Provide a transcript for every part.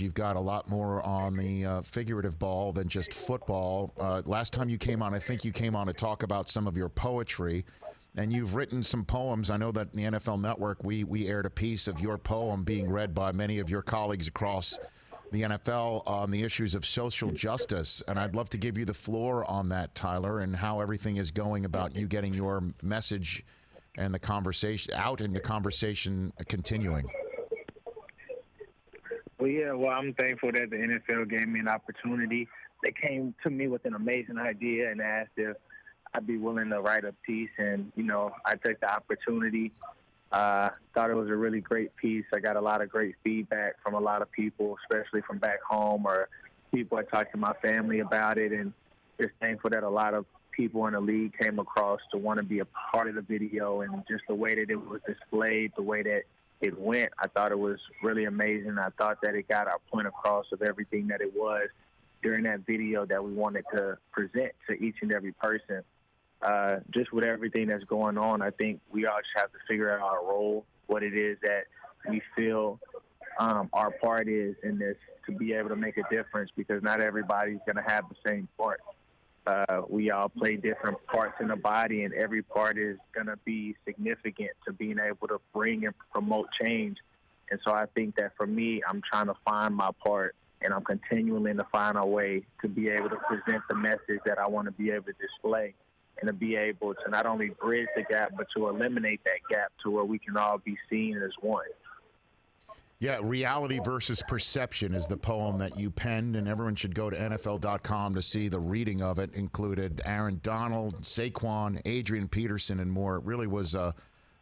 You've got a lot more on the figurative ball than just football. Last time you came on, I think you came on to talk about some of your poetry, and you've written some poems. I know that in the NFL Network, we aired a piece of your poem being read by many of your colleagues across the NFL on the issues of social justice, and I'd love to give you the floor on that, Tyler, and how everything is going about you getting your message and the conversation out and the conversation continuing. Well, I'm thankful that the NFL gave me an opportunity. They came to me with an amazing idea and asked if I'd be willing to write a piece, and, I took the opportunity. Thought it was a really great piece. I got a lot of great feedback from a lot of people, especially from back home, or people I talked to my family about it, and just thankful that a lot of people in the league came across to want to be a part of the video, and just the way that it was displayed, the way that it went, I thought it was really amazing. I thought that it got our point across of everything that it was during that video that we wanted to present to each and every person. Just with everything that's going on, I think we all just have to figure out our role, what it is that we feel our part is in this, to be able to make a difference, because not everybody's going to have the same part. We all play different parts in the body, and every part is going to be significant to being able to bring and promote change. And so I think that for me, I'm trying to find my part, and I'm continuing to find a way to be able to present the message that I want to be able to display, and to be able to not only bridge the gap, but to eliminate that gap to where we can all be seen as one. Yeah, Reality versus Perception is the poem that you penned, and everyone should go to NFL.com to see the reading of it. Included Aaron Donald, Saquon, Adrian Peterson, and more. It really was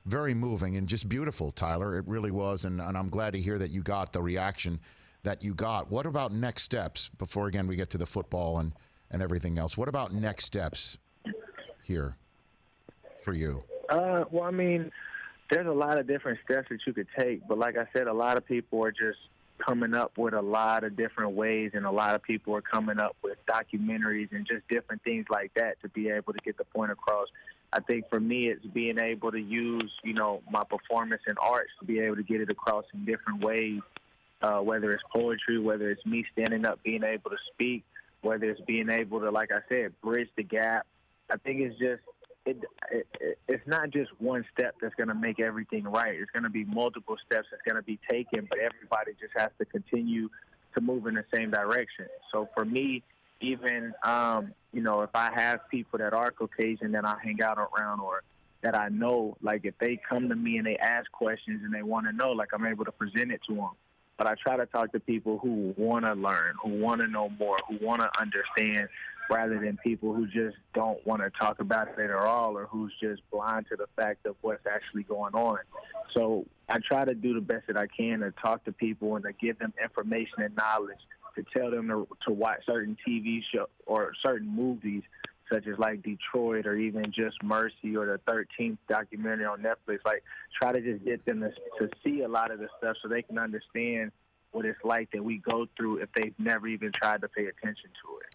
very moving and just beautiful, Tyler. It really was, and I'm glad to hear that you got the reaction that you got. What about next steps before, again, we get to the football and everything else? What about next steps here for you? Well, I mean, there's a lot of different steps that you could take, but like I said, a lot of people are just coming up with a lot of different ways, and a lot of people are coming up with documentaries and just different things like that to be able to get the point across. I think for me, it's being able to use, my performance in arts to be able to get it across in different ways, whether it's poetry, whether it's me standing up, being able to speak, whether it's being able to, like I said, bridge the gap. I think it's just, it's not just one step that's going to make everything right. It's going to be multiple steps that's going to be taken, but everybody just has to continue to move in the same direction. So for me, even, if I have people that are Caucasian that I hang out around, or that I know, like if they come to me and they ask questions and they want to know, like I'm able to present it to them. But I try to talk to people who want to learn, who want to know more, who want to understand, rather than people who just don't want to talk about it at all, or who's just blind to the fact of what's actually going on. So I try to do the best that I can to talk to people and to give them information and knowledge, to tell them to watch certain TV shows or certain movies, such as like Detroit, or even just Mercy, or the 13th documentary on Netflix. Like, try to just get them to see a lot of this stuff so they can understand what it's like that we go through if they've never even tried to pay attention to it.